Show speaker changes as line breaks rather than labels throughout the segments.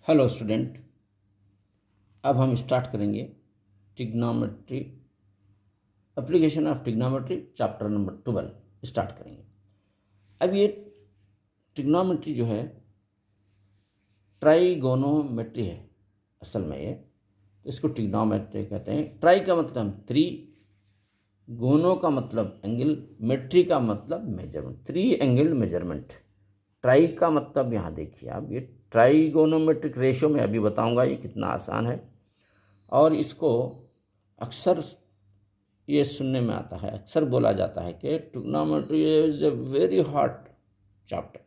Hello student, अब हम start करेंगे trigonometry, application of trigonometry chapter number 12 start करेंगे। अब ये ट्रिग्नोमेट्री जो है ट्राइगोनोमेट्री है असल में ये, तो इसको ट्रिग्नोमेट्री कहते हैं। ट्राई का मतलब थ्री, गोनो का मतलब एंगल, मेट्री का मतलब measurement, three angle measurement. Try का मतलब यहाँ देखिए आप, ये ट्राइगोनोमेट्रिक रेशियो में अभी बताऊंगा ये कितना आसान है। और इसको अक्सर ये सुनने में आता है, अक्सर बोला जाता है कि trigonometry is a very hard chapter.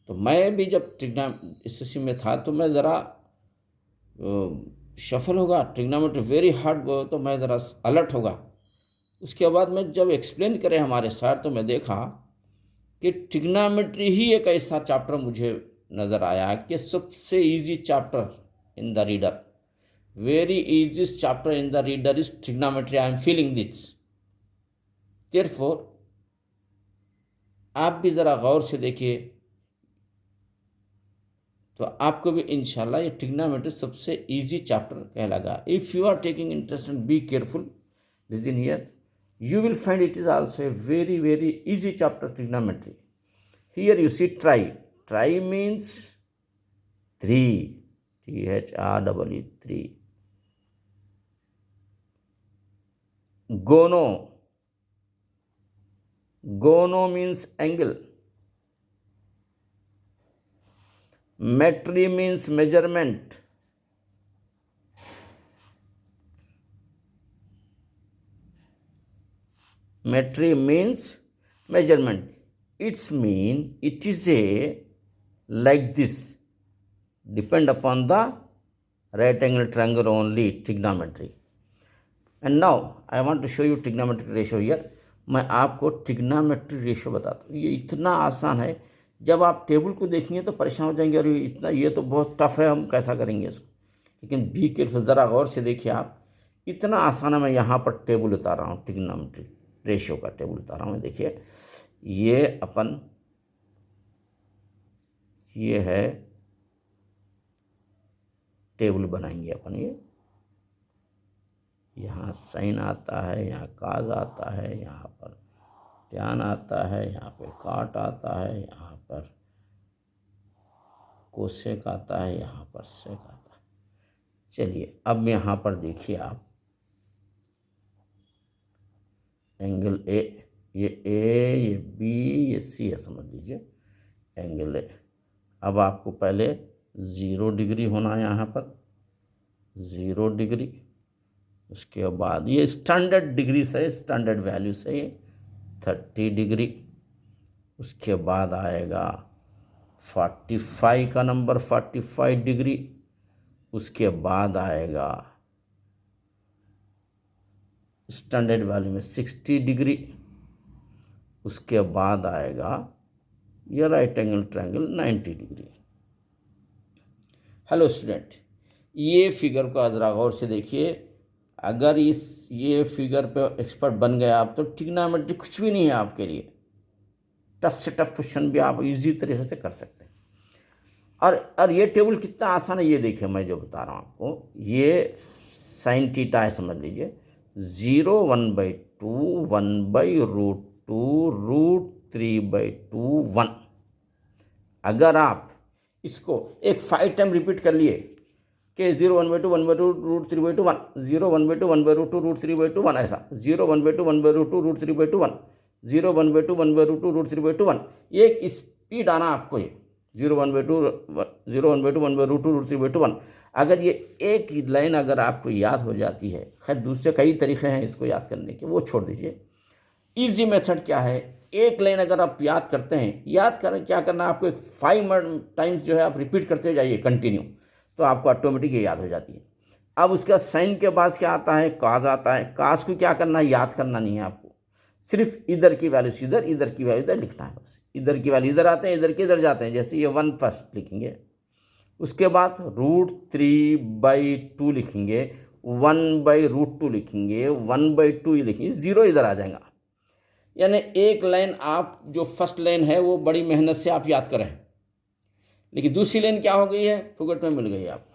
तो मैं भी जब ट्रिग्नोमेट्री में था तो मैं ज़रा शफल होगा, ट्रिग्नोमेट्री वेरी हार्ड तो मैं ज़रा अलर्ट होगा। उसके बाद में जब एक्सप्लेन करें हमारे सर तो मैं देखा कि ट्रिग्नोमेट्री ही एक ऐसा चैप्टर मुझे नज़र आया कि सबसे easy chapter in the reader, very easiest chapter in the reader is trigonometry. I am feeling this. Therefore, आप भी ज़रा गौर से देखिए तो आपको भी इंशाल्लाह ये ट्रिग्नोमेट्री सबसे इजी चैप्टर कहलागा। If you are taking interest and be careful, listen here, you will find it is also a very very easy chapter trigonometry. Here you see try. Try means three, THREE, three. Gono means angle. Metry means measurement. Metry means measurement. It's mean it is a like this, depend upon the right angle triangle only trigonometry. And now I want to show you trigonometric ratio here. मैं आपको trigonometric ratio बताता हूँ। ये इतना आसान है, जब आप टेबल को देखेंगे तो परेशान हो जाएंगे, और ये तो बहुत टफ है, हम कैसा करेंगे इसको। लेकिन बी केयरफुल, ज़रा गौर से देखिए आप, इतना आसान है। मैं यहाँ पर टेबल उतार रहा हूँ, ट्रिग्नोमेट्रिक रेशियो का टेबल उतार रहा हूँ। देखिए ये अपन, ये है टेबल बनाएंगे अपन। ये यहाँ साइन आता है, यहाँ काज आता है, यहाँ पर ट्यान आता है, यहाँ पे काट आता है, यहाँ पर कोसेक आता है, यहाँ पर सेक आता है। चलिए अब यहाँ पर देखिए आप, एंगल ए, ये बी, ये सी है, समझ लीजिए एंगल ए। अब आपको पहले 0 डिग्री होना है, यहाँ पर 0 डिग्री। उसके बाद ये स्टैंडर्ड डिग्री से, स्टैंडर्ड वैल्यू से 30 डिग्री। उसके बाद आएगा 45 का नंबर, 45 डिग्री। उसके बाद आएगा स्टैंडर्ड वैल्यू में 60 डिग्री। उसके बाद आएगा ये right angle triangle 90 degree. Hello student, ये फिगर को ज़रा गौर से देखिए। अगर ये फिगर पे एक्सपर्ट बन गए आप तो ट्रिग्नोमेट्री कुछ भी नहीं है आपके लिए। टफ से टफ क्वेश्चन भी आप इजी तरीके से कर सकते हैं। और ये टेबल कितना आसान है ये देखिए, मैं जो बता रहा हूँ आपको। ये साइन थीटा है, समझ लीजिए 0 1/2 1/√2 √3/2 1। अगर आप इसको एक 5 टाइम रिपीट कर लिए कि 0 1/2 1/2 √3/2 1, 0 1/2 1/2 √3/2 1, ऐसा 0 1/2 1/2 √3/2 1, 0 1/2 1/2 √3/2 1। एक स्पीड आना आपको, ये 0 1/2 1/2 √3/2 1। अगर ये एक लाइन अगर आपको याद हो जाती है, खैर दूसरे कई तरीके हैं इसको याद करने के, वो छोड़ दीजिए। ईजी मेथड क्या है, एक लाइन अगर आप याद करते हैं, याद करें क्या करना आपको, एक 5 टाइम्स जो है आप रिपीट करते जाइए कंटिन्यू, तो आपको ऑटोमेटिक ये याद हो जाती है। अब उसका साइन के बाद क्या आता है, काज आता है। काज को क्या करना है, याद करना नहीं है आपको, सिर्फ इधर की वैल्यू इधर, इधर की वैल्यू इधर लिखना है बस। इधर की वैल्यू इधर आते हैं, इधर के इधर जाते हैं। जैसे ये 1 फर्स्ट लिखेंगे, उसके बाद √3/2 लिखेंगे, 1/√2 लिखेंगे, 1/2 लिखेंगे, 0 इधर आ जाएगा। यानी एक लाइन आप जो फर्स्ट लाइन है वो बड़ी मेहनत से आप याद करें, लेकिन दूसरी लाइन क्या हो गई है, फुगट में मिल गई आपको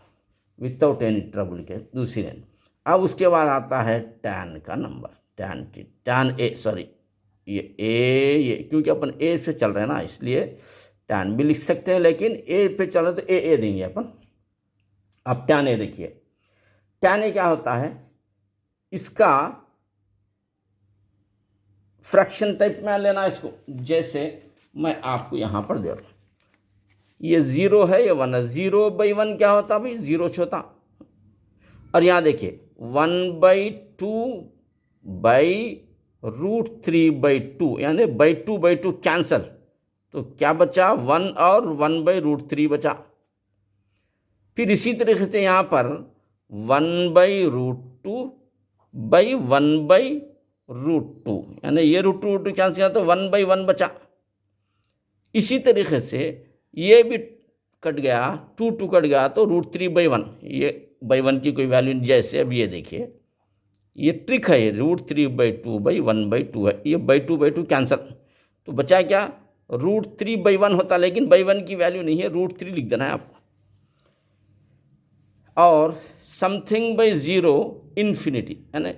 विदाउट एनी ट्रबल के दूसरी लाइन। अब उसके बाद आता है tan का नंबर, tan ए, सॉरी ये क्योंकि अपन ए से चल रहे हैं ना, इसलिए tan भी लिख सकते हैं, लेकिन ए पे चल रहे तो ए देंगे अपन। अब tan ए देखिए, tan ए क्या होता है, इसका फ्रैक्शन टाइप में लेना इसको। जैसे मैं आपको यहाँ पर दे रहा हूँ, ये 0 है, ये 1 है, 0/1 क्या होता भाई, 0 होता। और यहाँ देखिए 1/2/√3/2 यानी /2 कैंसल, तो क्या बचा 1 और 1/√3 बचा। फिर इसी तरीके से यहाँ पर 1/√2/1/√2 यानी ये √2 कैंसिल किया तो 1/1 बचा। इसी तरीके से ये भी कट गया, 2 कट गया तो √3/1, ये /1 की कोई वैल्यू नहीं। जैसे अब ये देखिए, ये ट्रिक है, ये √3/2/1/2 है, ये /2 कैंसल, तो बचा क्या, √3/1 होता, लेकिन /1 की वैल्यू नहीं है, √3 लिख देना है आपको। और something/0 इन्फिनिटी, यानी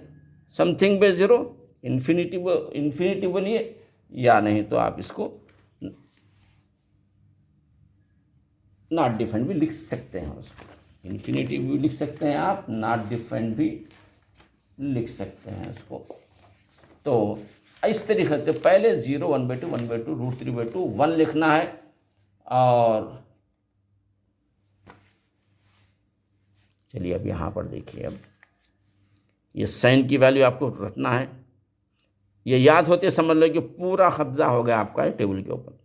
something/0 इन्फिनिटी बोलिए, या नहीं तो आप इसको नॉट डिफाइंड भी लिख सकते हैं, उसको इन्फिनिटी भी लिख सकते हैं आप, नॉट डिफाइंड भी लिख सकते हैं उसको। तो इस तरीके से पहले 0, 1/2, 1/2, √3/2, 1 लिखना है। और चलिए अब यहाँ पर देखिए, अब ये साइन की वैल्यू आपको रखना है, ये याद होते समझ लो कि पूरा कब्जा हो गया आपका टेबल के ऊपर।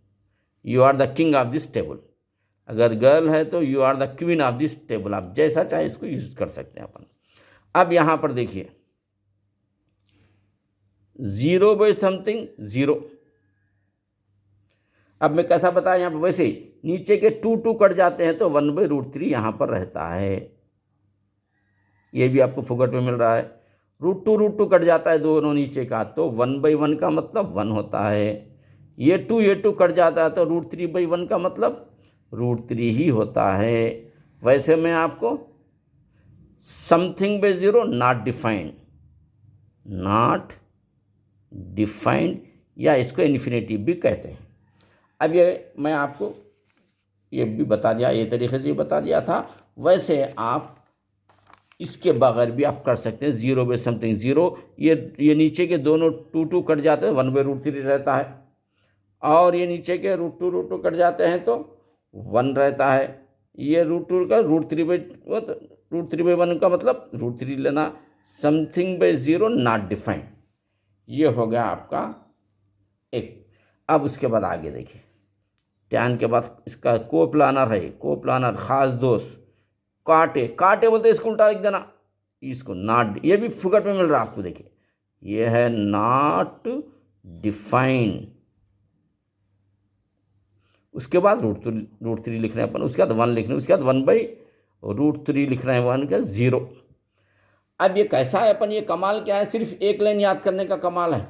You are the king of this table, अगर गर्ल है तो you are the queen of this table, आप जैसा चाहे इसको यूज कर सकते हैं अपन। अब यहाँ पर देखिए 0/something 0, अब मैं कैसा बताया यहाँ पर, वैसे ही नीचे के 2 कट जाते हैं तो 1/√3 यहाँ पर रहता है, ये भी आपको फुकट में मिल रहा है। √2 कट जाता है दोनों नीचे का, तो 1/1 का मतलब 1 होता है। ये 2 कट जाता है तो √3/1 का मतलब √3 ही होता है। वैसे मैं आपको something/0 नॉट डिफाइंड या इसको इन्फिनिटी भी कहते हैं। अब ये मैं आपको ये भी बता दिया, ये तरीके से बता दिया था। वैसे आप इसके बगैर भी आप कर सकते हैं, 0/something 0, ये नीचे के दोनों 2 कट जाते हैं, 1/√3 रहता है। और ये नीचे के √2 कट जाते हैं तो 1 रहता है। ये √2 का √3/1 का मतलब √3 लेना। something/0 नॉट डिफाइंड, ये हो गया आपका एक। अब उसके बाद आगे देखिए, tan के बाद इसका कोप्लानर है, कोप्लानर खास दोस्त, काटे बोलते इसको उल्टा लिख देना, इसको नॉट, ये भी फुकट में मिल रहा है आपको। देखिए ये है नॉट डिफाइंड, उसके बाद √3 लिख रहे हैं अपन, उसके बाद 1 लिख रहे हैं, उसके बाद 1/√3 लिख रहे हैं, 1 का 0। अब ये कैसा है अपन, ये कमाल क्या है, सिर्फ एक लाइन याद करने का कमाल है।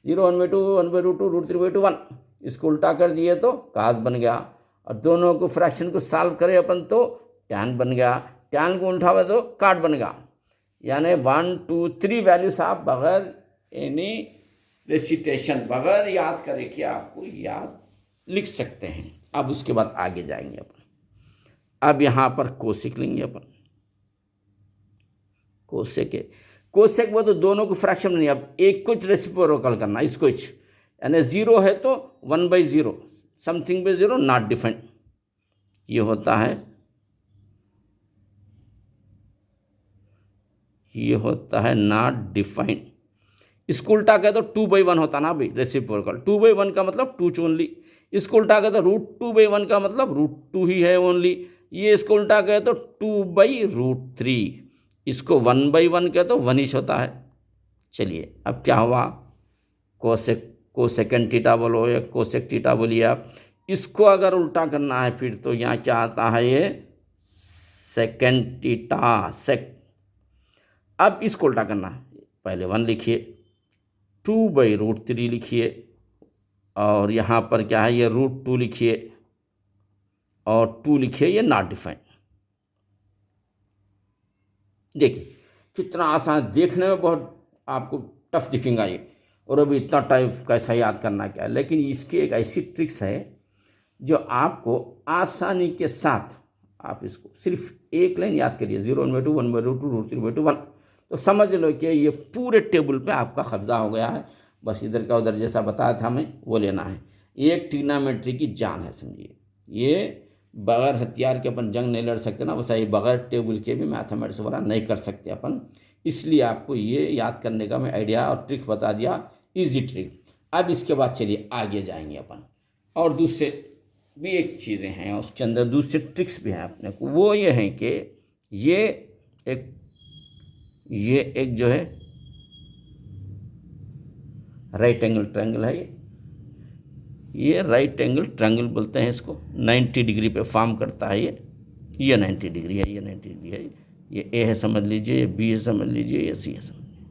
0, 1/2, 1/√2, √3/2, 1, इसको उल्टा कर दिए तो काज बन गया। और दोनों को फ्रैक्शन को सॉल्व करें अपन तो tan बन गया, tan को उल्टा हुआ तो काट बन गया। यानी 1, 2, 3 वैल्यूज आप बगैर एनी रेसिटेशन, बगैर याद करे कि आपको याद लिख सकते हैं। अब उसके बाद आगे जाएंगे अपन। अब यहाँ पर कोसेक लेंगे अपन, कोसेक वो तो दोनों को फ्रैक्शन नहीं, अब एक कुछ रेसिप्रोकल करना, इसको यानी 0 है तो 1/0, something/0 नॉट डिफाइंड, ये होता है, ये होता है नॉट डिफाइंड। इसको उल्टा कहे तो 2/1 होता ना भाई, रेसिप्रोकल 2/1 का मतलब 2 ओनली। इसको उल्टा कहे तो √2/1 का मतलब √2 ही है ओनली। ये इसको उल्टा कहे तो 2/√3, इसको 1/1 कहे तो 1 ही होता है। चलिए अब क्या हुआ, कोसेकंड थीटा बोलो या कोसेक थीटा बोलिए आप, इसको अगर उल्टा करना है फिर तो यहाँ क्या आता है, ये सेकंड थीटा सेक। अब इसको उल्टा करना है, पहले 1 लिखिए, 2/√3 लिखिए, और यहाँ पर क्या है, ये √2 लिखिए, और 2 लिखिए, ये नॉट डिफाइन। देखिए कितना आसान, देखने में बहुत आपको टफ दिखेगा ये, और अभी इतना टाइप कैसा याद करना क्या है, लेकिन इसकी एक ऐसी ट्रिक्स है जो आपको आसानी के साथ, आप इसको सिर्फ एक लाइन याद करिए, 0/2 1/2 √3/1, तो समझ लो कि ये पूरे टेबल पे आपका कब्जा हो गया है। बस इधर का उधर जैसा बताया था हमें वो लेना है। ये एक ट्रिग्नोमेट्री की जान है, समझिए। ये बगैर हथियार के अपन जंग नहीं लड़ सकते ना, वैसा ये बगैर टेबल के भी मैथमेटिक्स वगैरह नहीं कर सकते अपन। इसलिए आपको ये याद करने का मैं आइडिया और ट्रिक बता दिया, इजी ट्रिक। अब इसके बाद चलिए आगे जाएंगे अपन, और दूसरे भी एक चीज़ें हैं उसके अंदर, दूसरे ट्रिक्स भी हैं अपने को। वो ये हैं कि ये एक जो है राइट एंगल ट्रायंगल है, ये राइट एंगल ट्रायंगल बोलते हैं इसको। 90 डिग्री पे फॉर्म करता है ये 90 डिग्री है, ये 90 डिग्री है, ये ए है समझ लीजिए, ये बी है समझ लीजिए, ये सी है समझ लीजिए।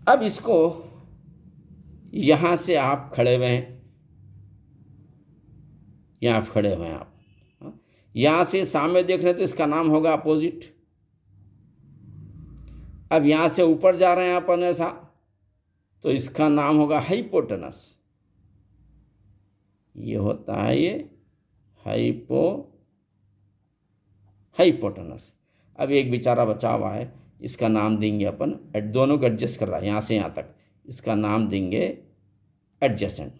अब इसको यहाँ से आप खड़े हुए हैं, यहाँ आप खड़े हुए हैं, आप यहाँ से सामने देख रहे हैं तो इसका नाम होगा अपोजिट। अब यहाँ से ऊपर जा रहे हैं अपन ऐसा, तो इसका नाम होगा हाइपोटेनस। ये होता है ये हाइपोटेनस। अब एक बेचारा बचा हुआ है, इसका नाम देंगे अपन, दोनों को एडजस्ट कर रहा है यहाँ से यहाँ तक, इसका नाम देंगे एडजेसेंट।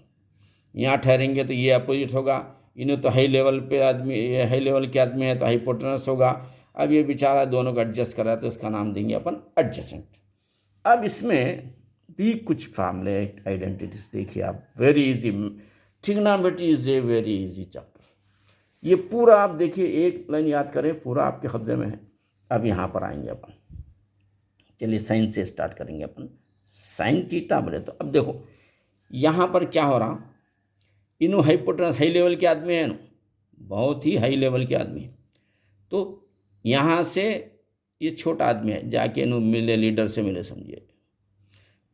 यहाँ ठहरेंगे तो ये अपोजिट होगा, इन्हें तो हाई लेवल पे आदमी, ये हाई लेवल के आदमी है तो हाइपोटेनस होगा। अब ये बेचारा दोनों को एडजस्ट कर रहा है तो इसका नाम देंगे अपन एडजेसेंट। अब इसमें भी कुछ फार्मूले आइडेंटिटीज देखिए आप, very easy. Trigonometry is a very easy chapter. ये पूरा आप देखिए, एक लाइन याद करें, पूरा आपके कब्जे में है। अब यहाँ पर आएंगे अपन, चलिए साइन से स्टार्ट करेंगे अपन। साइन थीटा बोले तो अब देखो यहाँ पर क्या हो रहा, इनो हाइपोटेनस हाई लेवल के आदमी है ना, बहुत ही हाई लेवल के आदमी है, तो यहाँ से ये छोटा आदमी है, जाके इनो मिले, लीडर से मिले समझिए,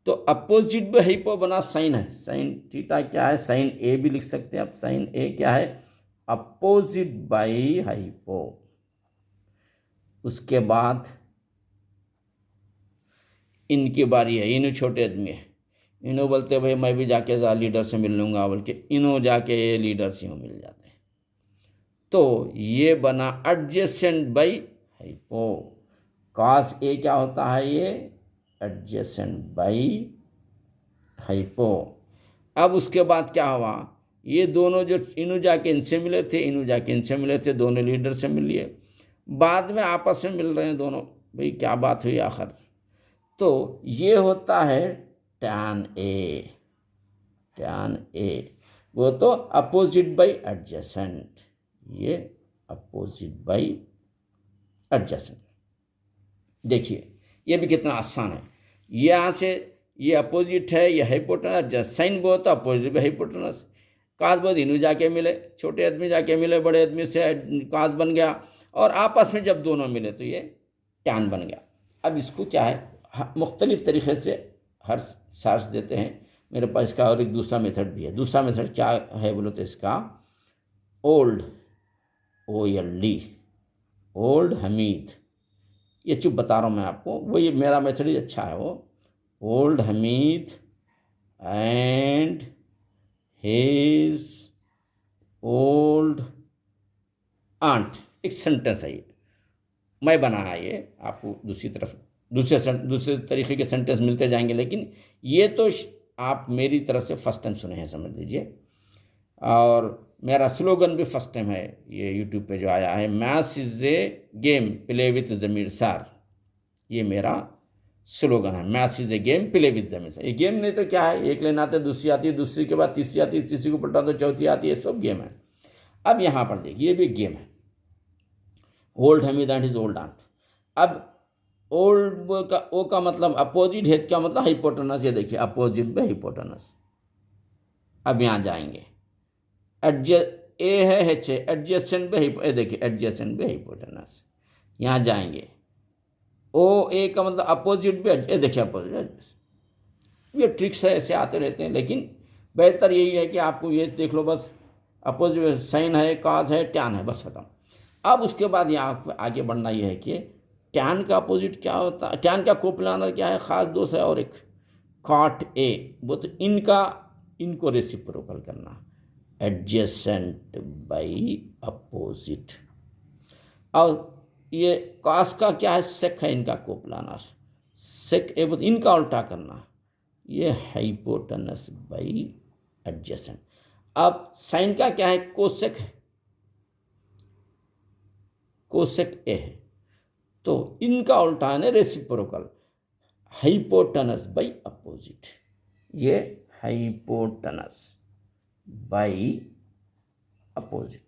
तो अपोजिट भी हाइपो बना साइन है। साइन थीटा क्या है, साइन ए भी लिख सकते हैं आप। साइन ए क्या है, अपोजिट बाई हाइपो। उसके बाद इनकी बारी है, इन्हों छोटे आदमी है, इन्हों बोलते भाई मैं भी जाके लीडर से मिल लूँगा, बोल के इन्हों जाके ये लीडर से मिल जाते हैं, तो ये बना adjacent by hypo. Cos A क्या होता है, ये एडजेसेंट बाई हाइपो। अब उसके बाद क्या हुआ, ये दोनों जो इन्हों जाके इनसे मिले थे, इन्हों जाके इनसे मिले थे, दोनों लीडर से मिल लिए, बाद में आपस में मिल रहे हैं दोनों, भाई क्या बात हुई आखिर, तो ये होता है टैन ए। टैन ए वो तो अपोजिट बाई एडजेसेंट, ये अपोजिट बाई एडजेसेंट। देखिए ये भी कितना आसान है, यहाँ से ये अपोजिट है, ये हाइपोटेनस, साइन बहुत तो अपोजिट बाई हाइपोटेनस। काज बहुत इन्हों जाके मिले, छोटे आदमी जाके मिले बड़े आदमी से, काज बन गया, और आपस में जब दोनों मिले तो ये टैन बन गया। अब इसको क्या है, मुख्तलिफ तरीक़े से हर सार्स देते हैं, मेरे पास इसका और एक दूसरा मेथड भी है। दूसरा मेथड क्या है बोलो तो इसका ओल्ड, OLD, ओल्ड हमीद, ये चुप बता रहा हूँ मैं आपको, वो ये मेरा मेथड ही अच्छा है। वो old Hamid and his old aunt, एक सेंटेंस है ये, मैं बनाया ये, आपको दूसरे तरीके के सेंटेंस मिलते जाएंगे, लेकिन ये तो आप मेरी तरफ से फर्स्ट टाइम सुने हैं समझ लीजिए। और मेरा स्लोगन भी फर्स्ट टाइम है ये यूट्यूब पे जो आया है, maths is a game play with Zameer sir, ये मेरा स्लोगन है, maths is a game play with Zameer sir. ये गेम नहीं तो क्या है, एक लाइन आती है, दूसरी आती है, दूसरी के बाद तीसरी आती है, तीसरी को पलटा तो चौथी आती है, सब गेम है। अब यहाँ पर देखिए ये भी गेम है, old Hamid and his old aunt. अब ओल्ड का ओ का मतलब अपोजिट है, क्या मतलब हाइपोटेनस, ये देखिए अपोजिट बाई हाइपोटेनस। अब यहाँ जाएंगे, ए है एच है, एडजेसेंट बाई हाइपो, देखिए एडजेसेंट बाई हाइपोटेनस। यहाँ जाएंगे, ओ ए का मतलब अपोजिट बाई, ये देखिए अपोजिट। ये ट्रिक्स है, ऐसे आते रहते हैं, लेकिन बेहतर यही है कि आपको ये देख लो बस, अपोजिट साइन है, कॉस है, टैन है, बस खत्म। अब उसके बाद यहाँ आगे बढ़ना यह है कि टैन का अपोजिट क्या होता है, टैन का कोप्लानर क्या है, खास दोष है, और एक कॉट ए, वो तो इनको रेसिप्रोकल करना, एडजेसेंट बाई अपोजिट। और ये कॉस का क्या है, सेक है इनका कोप्लानर, सेक ए, इनका उल्टा करना, ये हाइपोटेनस बाई एडजेसेंट। अब साइन का क्या है, कोसेक है, कोसेक ए है, तो इनका उल्टा है रेसिप्रोकल, हाइपोटेनस बाई अपोजिट। ये हाइपोटेनस बाई अपोजिट।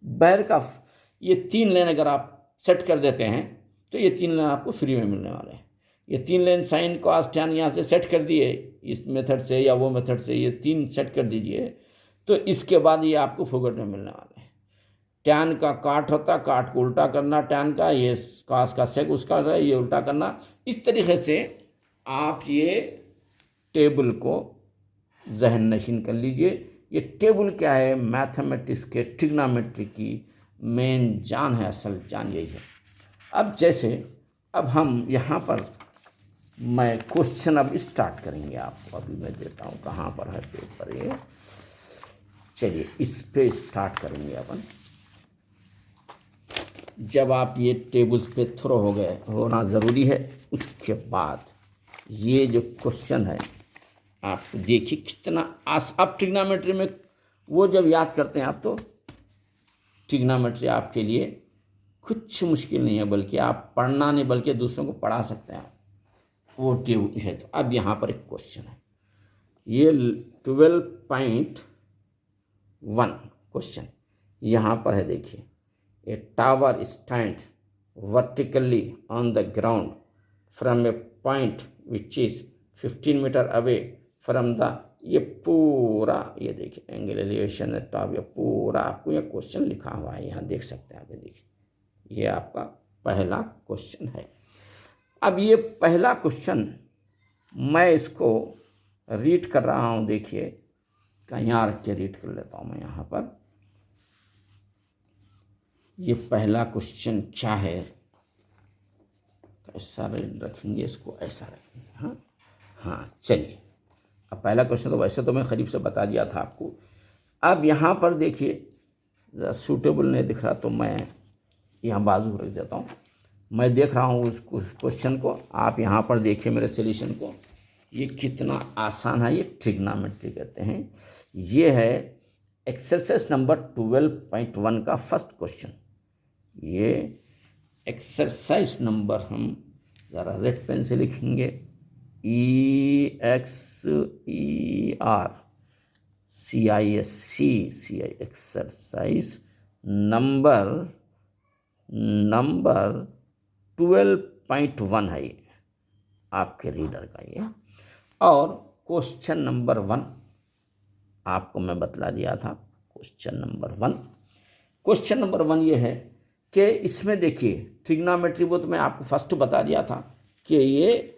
बैर का ये 3 लेन अगर आप सेट कर देते हैं तो ये 3 लेन आपको फ्री में मिलने वाले हैं। ये 3 लेन साइन कॉस टैन यहाँ से सेट कर दिए, इस मेथड से या वो मेथड से, ये 3 सेट कर दीजिए, तो इसके बाद ये आपको फोकट में मिलने वाले हैं। टैन का काट होता, काट को उल्टा करना टैन का, ये कॉस का सेक उसका, ये उल्टा करना। इस तरीके से आप ये टेबल को जहन नशीन कर लीजिए। ये टेबल क्या है, मैथमेटिक्स के ट्रिग्नोमेट्री की मेन जान है, असल जान यही है। अब जैसे अब हम यहाँ पर मैं क्वेश्चन अब स्टार्ट करेंगे आपको, अभी मैं देता हूँ कहाँ पर है पेपर ये, चलिए इस पे स्टार्ट करेंगे अपन। जब आप ये टेबल्स पे थ्रो हो गए होना ज़रूरी है, उसके बाद ये जो क्वेश्चन है आप देखिए कितना आप ट्रिग्नोमेट्री में वो जब याद करते हैं आप, तो ट्रिग्नोमेट्री आपके लिए कुछ मुश्किल नहीं है, बल्कि आप पढ़ना नहीं बल्कि दूसरों को पढ़ा सकते हैं आप, वो टेबल है। तो अब यहाँ पर एक क्वेश्चन है, ये 12.1 क्वेश्चन यहाँ पर है। देखिए, a tower stand vertically on the ground from a point which is 15 metre away from the, ये पूरा ये देखिए एंगल एलिवेशन टॉप, ये पूरा आपको ये क्वेश्चन लिखा हुआ है, यहाँ देख सकते हैं आप। ये देखिए, ये आपका पहला क्वेश्चन है। अब ये पहला क्वेश्चन मैं इसको रीड कर रहा हूँ, देखिए कहीं यहाँ रख के रीड कर लेता हूँ मैं यहाँ पर। ये पहला क्वेश्चन क्या है, कैसा रखेंगे इसको, ऐसा रखेंगे। हाँ हाँ, चलिए अब पहला क्वेश्चन तो वैसे तो मैं करीब से बता दिया था आपको। अब यहाँ पर देखिए सूटेबल नहीं दिख रहा, तो मैं यहाँ बाजू रख देता हूँ। मैं देख रहा हूँ उस क्वेश्चन को, आप यहाँ पर देखिए मेरे सॉल्यूशन को। ये कितना आसान है, ये ट्रिग्नोमेट्री कहते हैं। ये है एक्सरसाइज नंबर 12.1 का फर्स्ट क्वेश्चन। ये एक्सरसाइज नंबर हम ज़रा रेड पेन से लिखेंगे, EXERCISC, एक्सरसाइज नंबर 12.1 है ये आपके रीडर का ये। और क्वेश्चन नंबर 1 आपको मैं बतला दिया था। क्वेश्चन नंबर 1 ये है कि इसमें देखिए ट्रिग्नोमेट्री, वो तो मैं आपको फर्स्ट बता दिया था कि ये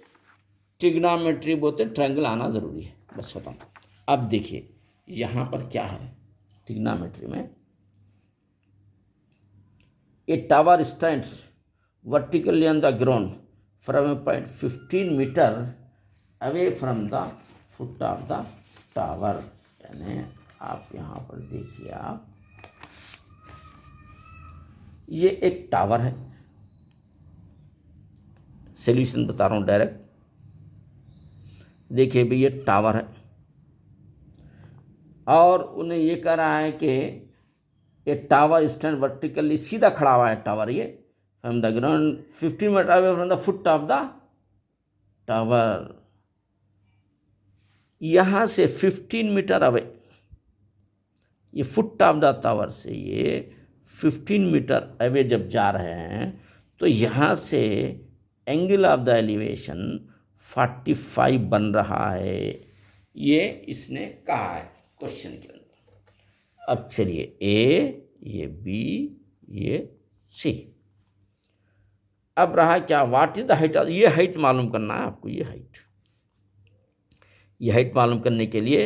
ट्रिग्नोमेट्री बोलते ट्रायंगल आना ज़रूरी है, बस खत्म। अब देखिए यहाँ पर क्या है ट्रिग्नोमेट्री में, a tower stands vertically on the ground from a point 15 metre away from the foot of the tower. यानी आप यहाँ पर देखिए, आप ये एक टावर है, सॉल्यूशन बता रहा हूँ डायरेक्ट। देखिए भाई ये टावर है, और उन्हें ये कह रहा है कि ये टावर स्टैंड वर्टिकली सीधा खड़ा हुआ है टावर, ये from the ground 15 metre away from the foot of the tower. यहाँ से 15 मीटर अवे, ये फुट ऑफ द टावर से ये 15 मीटर अवे जब जा रहे हैं, तो यहाँ से एंगल ऑफ द एलिवेशन 45 बन रहा है, ये इसने कहा है क्वेश्चन के अंदर। अब चलिए ए, ये बी, ये सी। अब रहा क्या, व्हाट इज द हाइट, ये हाइट मालूम करना है आपको। ये हाइट मालूम करने के लिए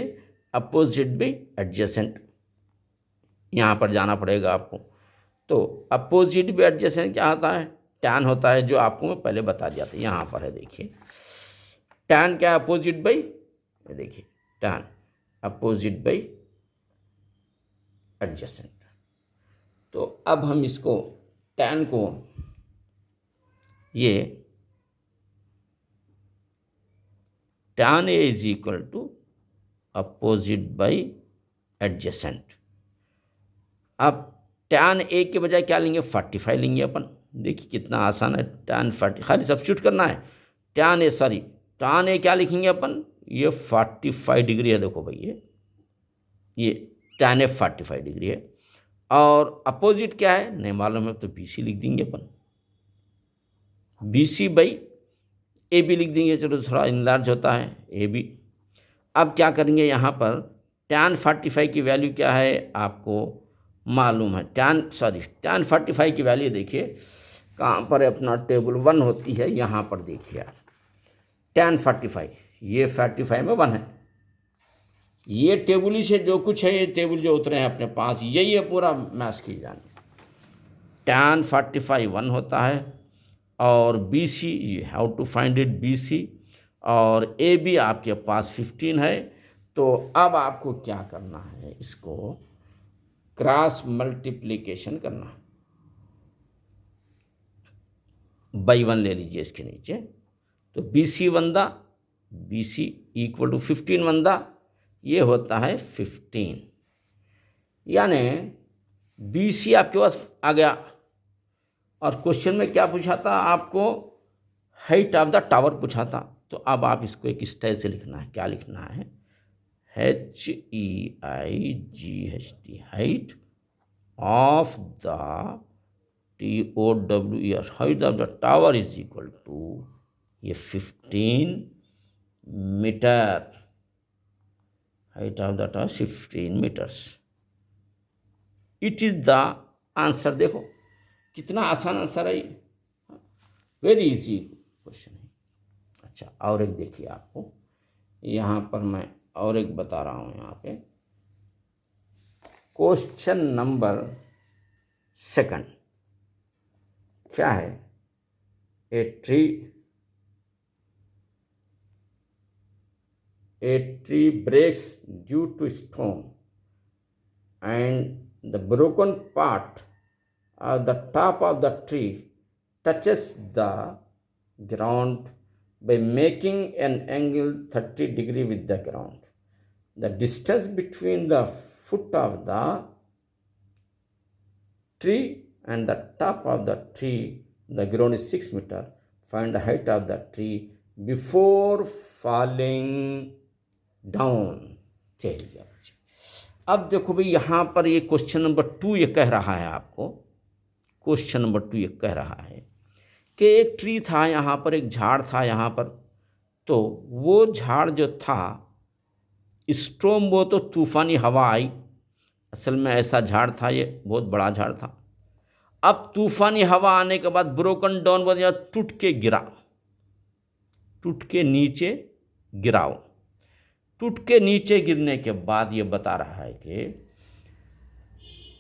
अपोजिट बाई एडजेसेंट, यहाँ पर जाना पड़ेगा आपको। तो अपोजिट भी एडजेसेंट क्या होता है, टैन होता है, जो आपको मैं पहले बता दिया था। यहाँ पर है देखिए, टैन क्या है, अपोजिट बाई, ये देखिए टैन अपोजिट बाई एडजेसेंट। तो अब हम इसको टैन को ये tan A is equal to opposite by adjacent. अब टैन ए के बजाय क्या लेंगे, 45 लेंगे अपन। देखिए कितना आसान है, टैन 40 खाली सब्स्टिट्यूट करना है। टैन ए क्या लिखेंगे अपन, ये 45 डिग्री है। देखो भाई ये टैन ए 45 डिग्री है। और अपोजिट क्या है नहीं मालूम है, तो बी सी लिख देंगे अपन, B C by A B लिख देंगे। चलो थोड़ा इनलार्ज होता है ए बी। अब क्या करेंगे, यहाँ पर टैन 45 की वैल्यू क्या है आपको मालूम है। टैन 45 की वैल्यू देखिए कहाँ पर है, अपना टेबल 1 होती है, यहाँ पर देखिए यार टैन 45, ये 45 में 1 है। ये टेबल ही से जो कुछ है, ये टेबल जो उतरे हैं अपने पास, यही है पूरा मैथ की जाने। टैन 45 1 होता है, और बी सी, ये how to find it, B C, और ए बी आपके पास 15 है। तो अब आपको क्या करना है, इसको क्रॉस मल्टीप्लिकेशन करना, बाई 1 ले लीजिए इसके नीचे। तो बी सी वंदा, बी सी इक्वल टू 15 वंदा, ये होता है 15। यानी बी सी आपके पास आ गया। और क्वेश्चन में क्या पूछा था आपको, हाइट ऑफ द टावर पूछा था। तो अब आप इसको एक स्टाइल से लिखना है, क्या लिखना है, HEIGHT, height of the TOWER, height of the tower is equal to ये 15 metre, height of the tower 15 metres. It is the answer. देखो कितना आसान आंसर है, वेरी इजी क्वेश्चन है। अच्छा और एक देखिए, आपको यहाँ पर मैं और एक बता रहा हूँ। यहाँ पे क्वेश्चन नंबर 2 क्या है, a tree breaks due to storm and the broken part of the top of the tree touches the ground by making an angle 30 degree with the ground. The distance between the foot of the tree and the top of the tree, the ground is 6 meter. Find the height of the tree before falling down. चलिए अब देखो भाई, यहाँ पर ये question number 2 ये कह रहा है आपको, क्वेश्चन नंबर 2 ये कह रहा है कि एक ट्री था, यहाँ पर एक झाड़ था यहाँ पर। तो वो झाड़ जो था, स्टॉर्म, वो तो तूफ़ानी हवा आई, असल में ऐसा झाड़ था, ये बहुत बड़ा झाड़ था। अब तूफ़ानी हवा आने के बाद ब्रोकन डाउन बन गया, टूट के गिरा, टूट के नीचे गिराओ। टूट के नीचे गिरने के बाद ये बता रहा है कि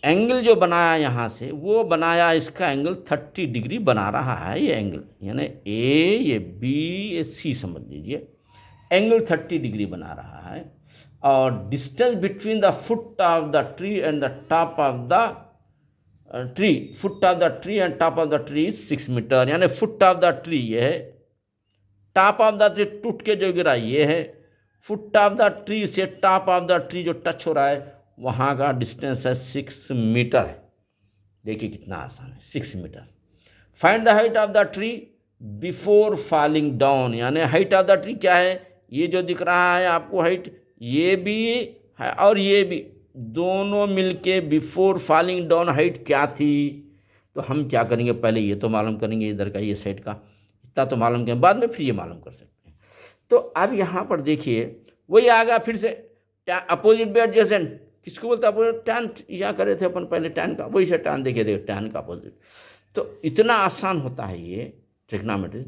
एंगल जो बनाया यहाँ से, वो बनाया, इसका एंगल 30 डिग्री बना रहा है ये एंगल, यानी ए, ये बी, ये सी समझ लीजिए, एंगल 30 डिग्री बना रहा है। और distance between the foot of the tree and the top of the tree, foot of the tree and top of the tree 6 metre, यानी फुट ऑफ द ट्री ये है, टॉप ऑफ द ट्री टूट के जो गिरा ये है। Foot of the tree से टॉप ऑफ द ट्री जो टच हो रहा है, वहाँ का डिस्टेंस है 6 मीटर है। देखिए कितना आसान है, 6 metre. Find the height of the tree before falling down, यानी हाइट ऑफ द ट्री क्या है, ये जो दिख रहा है आपको हाइट, ये भी है और ये भी, दोनों मिलके बिफोर फॉलिंग डाउन हाइट क्या थी। तो हम क्या करेंगे, पहले ये तो मालूम करेंगे, इधर का ये साइड का इतना तो मालूम करेंगे, बाद में फिर ये मालूम कर सकते हैं। तो अब यहाँ पर देखिए वही आ गया फिर से, अपोजिट बाय एडजेसेंट किसको बोलते हैं, अपोजिट, टैन यहाँ करे थे अपन पहले टैन का, वही से टैन देखिए टैन का अपोजिट। तो इतना आसान होता है ये ट्रिग्नोमेट्री।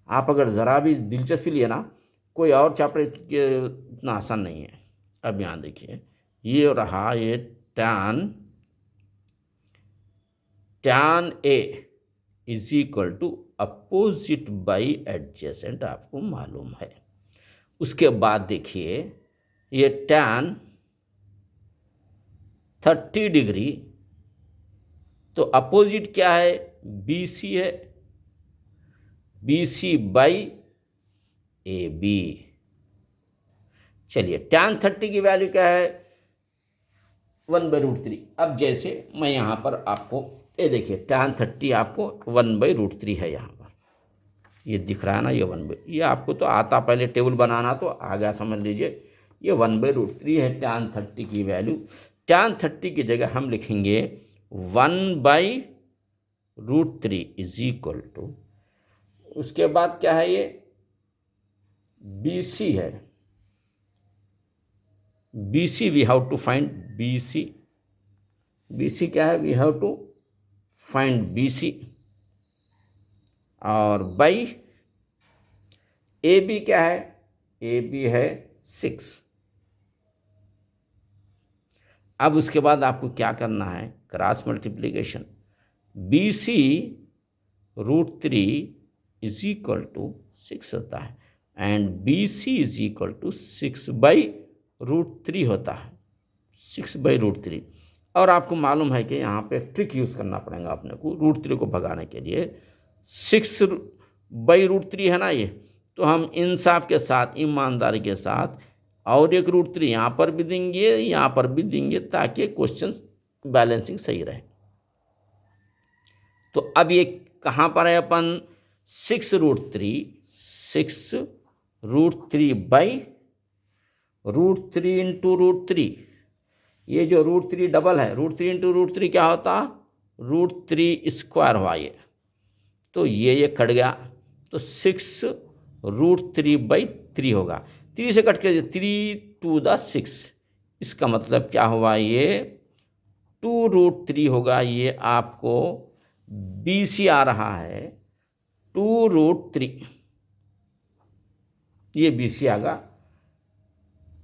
आप अगर ज़रा भी दिलचस्पी लिए ना, कोई और चैप्टर इतना आसान नहीं है। अब यहाँ देखिए, ये रहा ये tan tan A is equal to opposite by adjacent आपको मालूम है। उसके बाद देखिए ये tan 30 डिग्री, तो अपोजिट क्या है, BC है, BC बाई AB। चलिए tan 30 की वैल्यू क्या है, 1/√3। अब जैसे मैं यहाँ पर आपको ये देखिए tan 30 आपको 1/√3 है, यहाँ पर ये दिख रहा है ना, ये आपको तो आता, पहले टेबल बनाना तो आ गया, समझ लीजिए ये 1/√3 है tan 30 की वैल्यू। tan 30 की जगह हम लिखेंगे 1/√3 इज इक्वल टू, उसके बाद क्या है, ये BC है, BC we have to find BC क्या है, we have to find BC, और बाई AB क्या है, AB है 6। अब उसके बाद आपको क्या करना है, cross multiplication, BC√3 is equal to 6 होता है, and BC is equal to 6/√3 होता है, 6/√3। और आपको मालूम है कि यहाँ पे ट्रिक यूज़ करना पड़ेगा अपने को √3 को भगाने के लिए। 6/√3 है ना ये, तो हम इंसाफ के साथ, ईमानदारी के साथ और एक √3 यहाँ पर भी देंगे, यहाँ पर भी देंगे, ताकि क्वेश्चन बैलेंसिंग सही रहे। तो अब ये कहाँ पर है अपन, 6√3 इंटू √3, ये जो √3 डबल है, √3 इंटू √3 क्या होता, √3² हुआ ये, तो ये कट गया, तो 6√3/3 होगा। 3 से कट के 3×2 6, इसका मतलब क्या हुआ, ये 2√3 होगा। ये आपको BC आ रहा है 2√3, ये BC आगा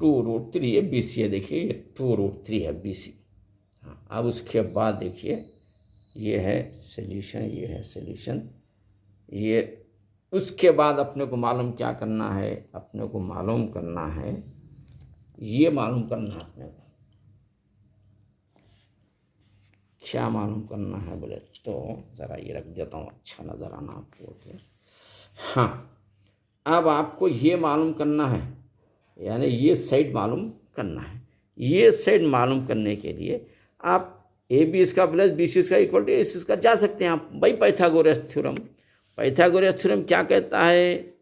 2√3, ये BC है, देखिए ये 2√3 है BC। हाँ, अब उसके बाद देखिए ये है सॉल्यूशन, ये है सॉल्यूशन। ये उसके बाद अपने को मालूम क्या करना है, अपने को मालूम करना है, ये मालूम करना है अपने को, क्या मालूम करना है बोले तो ज़रा ये रख देता हूँ, अच्छा नज़र आना आपको। हाँ, अब आपको ये मालूम करना है, यानी ये साइड मालूम करना है। ये साइड मालूम करने के लिए आप AB इसका प्लस BC इसका इक्वल टू AC इसका जा सकते हैं आप, भाई पाइथागोरस थ्योरम। पाइथागोरस थ्योरम क्या कहता है,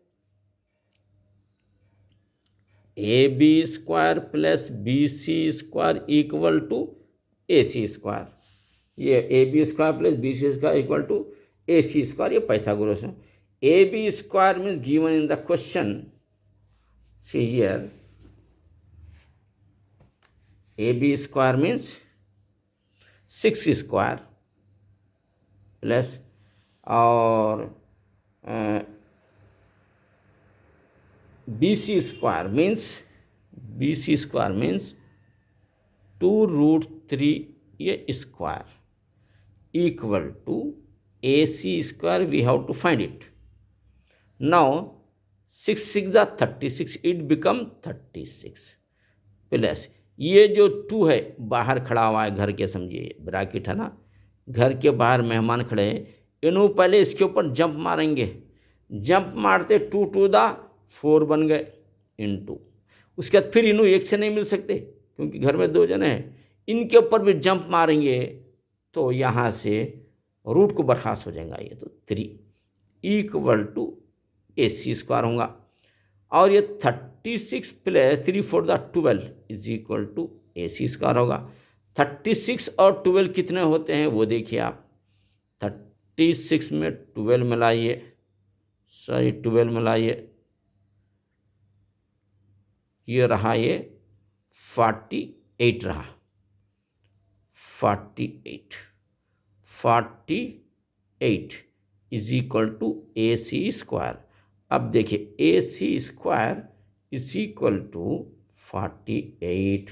AB² plus BC² equal to AC²। ये AB² plus BC² equal to AC², ये पाइथागोरस है। AB² means given in the question, see here, AB² means 6² plus और BC² means 2√3 ये square equal to AC², we have to find it. Now 6 6 36, it become 36 plus ये जो 2 है बाहर खड़ा हुआ है, घर के समझिए ब्रैकेट है ना, घर के बाहर मेहमान खड़े हैं, इन्हों पहले इसके ऊपर जंप मारेंगे, जंप मारते 2 2 4 बन गए इनटू, उसके बाद फिर इन्हों एक से नहीं मिल सकते क्योंकि घर में 2 जने हैं, इनके ऊपर भी जंप मारेंगे तो यहाँ से रूट को बर्खास्त हो जाएगा, ये तो 3 इक्वल टू AC² होगा। और ये 36 plus 3 4 12 is equal to AC² होगा। 36 और 12 कितने होते हैं वो देखिए आप, 36 में 12 मिलाइए, 12 मिलाइए, ये रहा, ये 48 रहा, 48 इज इक्वल टू AC²। अब देखिए AC² इज इक्वल टू 48।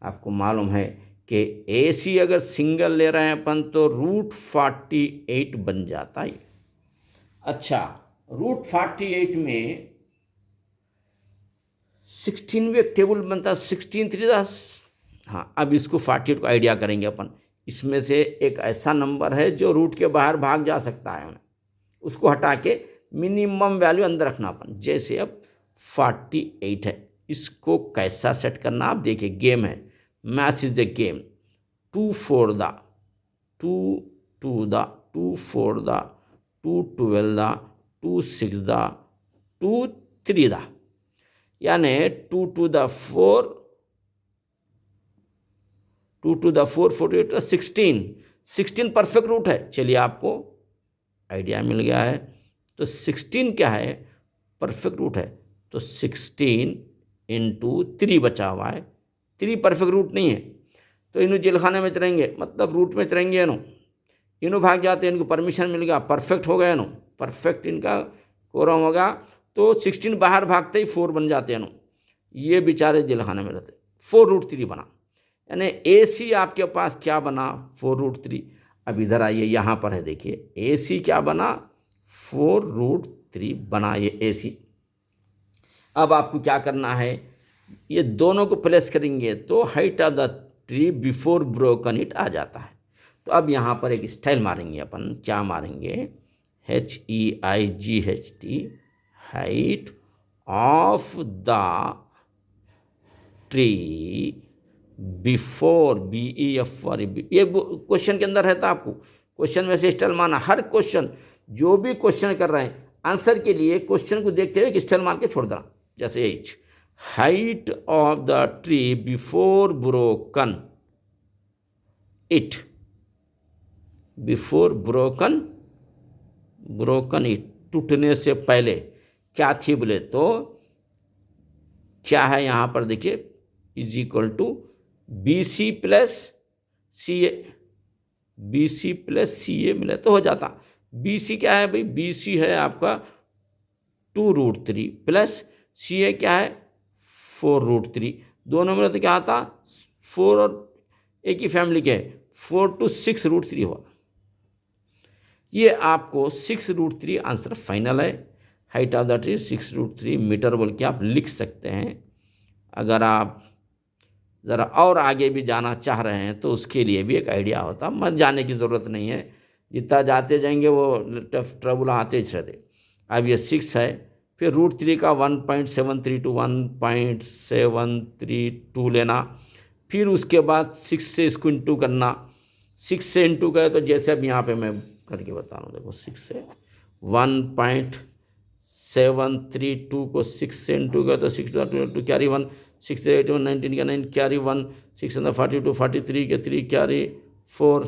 आपको मालूम है कि ए सी अगर सिंगल ले रहे हैं अपन तो √48 बन जाता है। अच्छा, √48 में 16 भी एक टेबल बनता है, 16 3 हाँ, अब इसको 48 को आइडिया करेंगे अपन। इसमें से एक ऐसा नंबर है जो रूट के बाहर भाग जा सकता है, उसको हटा के मिनिमम वैल्यू अंदर रखना अपन। जैसे अब 48 है, इसको कैसा सेट करना आप देखिए, गेम है, मैथ्स इज ए गेम। 2 4 दा, 2 2 दा, 2 4 दा, 2 12 दा, 2 6 दा, 2 3 दा, यानी 2 2 दा 4, 2 2 दा 4, 48 दा 16 परफेक्ट रूट है। चलिए आपको आइडिया मिल गया है। तो 16 क्या है, परफेक्ट रूट है। तो 16 × 3 बचा हुआ है, 3 परफेक्ट रूट नहीं है, तो इन्हों जेलखाने में चलेंगे, मतलब रूट में चलेंगे, इन्हों भाग जाते हैं, इनको परमिशन मिल गया, परफेक्ट हो गया, परफेक्ट इनका कोरम होगा। तो 16 बाहर भागते ही 4 बन जाते हैं, ये बेचारे जेलखाने में रहते। 4√3 बना, यानी ए सी आपके पास क्या बना, 4√3। अब इधर आइए, यहाँ पर है, देखिए ए सी क्या बना, 4√3 बना ये ए सी। अब आपको क्या करना है, ये दोनों को प्लेस करेंगे तो height of the tree before broken it आ जाता है। तो अब यहाँ पर एक स्टाइल मारेंगे अपन, क्या मारेंगे, HEIGHT, height of the tree before, BEFOR, ये क्वेश्चन के अंदर रहता है। आपको क्वेश्चन में से स्टाइल मारना, हर क्वेश्चन जो भी क्वेश्चन कर रहे हैं आंसर के लिए क्वेश्चन को देखते हुए स्टाइल मार के छोड़ देना। जैसे H, height of the tree before broken it, before broken it, टूटने से पहले क्या थी बोले तो क्या है, यहाँ पर देखिए, = BC + CA, BC + CA मिले तो हो जाता। BC क्या है भाई, BC है आपका 2√3 प्लस CA क्या है 4√3, दोनों मिले तो क्या आता, 4 और एक ही फैमिली के 4 to 6√3 हुआ। ये आपको 6√3 आंसर फाइनल है। Height of the tree 6√3 metre बोल के आप लिख सकते हैं। अगर आप ज़रा और आगे भी जाना चाह रहे हैं तो उसके लिए भी एक आइडिया होता, मत जाने की ज़रूरत नहीं है, जितना जाते जाएंगे वो ट्रबल आते रहते। अब ये 6 है, फिर √3 का 1.732 लेना, फिर उसके बाद 6 से इसको इंटू करना, 6 से इंटू करे तो जैसे अब यहाँ पे मैं करके बता रहा हूँ, देखो 6 से 1.732 को 6 से इंटू करे तो 6 2 कैरी 1, 6 3 8 1 19 का 9 कैरी 1, 6 42 43 के 3 कैरी 4,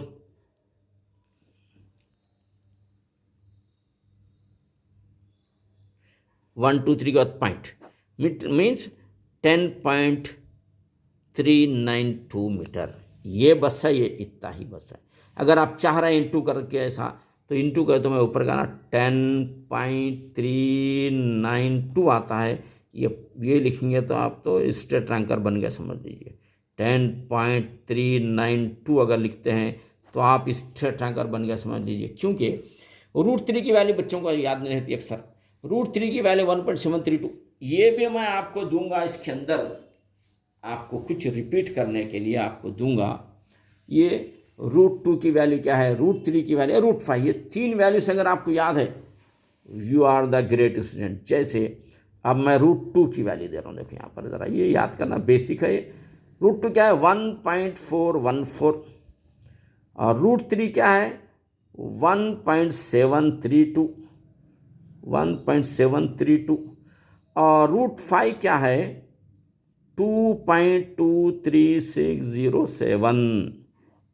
1 2 3 का पॉइंट मीन्स 10.392 मीटर। ये बस है, ये इतना ही बस है। अगर आप चाह रहे हैं इंटू करके ऐसा तो इंटू कर, तो मैं ऊपर का ना 10.392 आता है, ये लिखेंगे तो आप तो स्ट्रेट रैंकर बन गया समझ लीजिए। 10.392 अगर लिखते हैं तो आप स्ट्रेट रैंकर बन गया समझ लीजिए, क्योंकि √3 की वैल्यू बच्चों को याद नहीं रहती अक्सर। √3 की वैल्यू 1.732, ये भी मैं आपको दूंगा, इसके अंदर आपको कुछ रिपीट करने के लिए आपको दूंगा। ये √2 की वैल्यू क्या है, √3 की वैल्यू, √5, ये 3 वैल्यूज अगर आपको याद है, you are the great student. जैसे अब मैं √2 की वैल्यू दे रहा हूँ, देखो यहाँ पर ज़रा ये याद करना, बेसिक है। √2 क्या है 1.414, और √3 क्या है 1.732, और √5 क्या है 2.23607।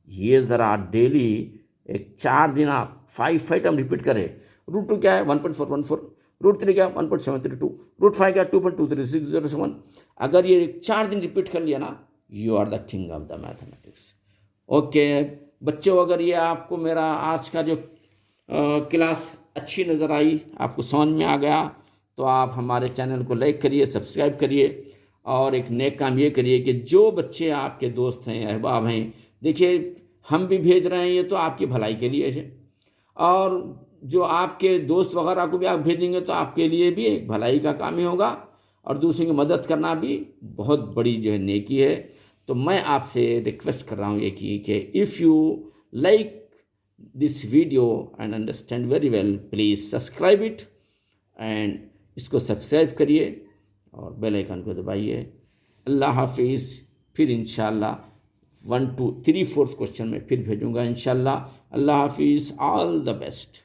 ये ज़रा डेली एक 4 दिन आप 5 आइटम रिपीट करें। √2 क्या है 1.414, √3 क्या है 1.732, √5 क्या है 2.23607। अगर ये 4 दिन रिपीट कर लिया ना, you are the king of the mathematics. Okay बच्चों, अगर ये आपको मेरा आज का जो क्लास अच्छी नज़र आई, आपको समझ में आ गया, तो आप हमारे चैनल को लाइक करिए, सब्सक्राइब करिए, और एक नेक काम ये करिए कि जो बच्चे आपके दोस्त हैं, अहबाब हैं, देखिए हम भी भेज रहे हैं, ये तो आपकी भलाई के लिए है, और जो आपके दोस्त वगैरह को भी आप भेजेंगे तो आपके लिए भी एक भलाई का काम ही होगा, और दूसरे की मदद करना भी बहुत बड़ी जो है नेकी है। तो मैं आपसे रिक्वेस्ट कर रहा हूँ ये कि if you like this video and understand very well, please subscribe it and इसको सब्सक्राइब करिए और बेल आइकन को दबाइए। अल्लाह हाफिज़। फिर इंशाल्लाह 1 2 3 4 क्वेश्चन में फिर भेजूँगा इंशाल्लाह। अल्लाह हाफिज़। All the best.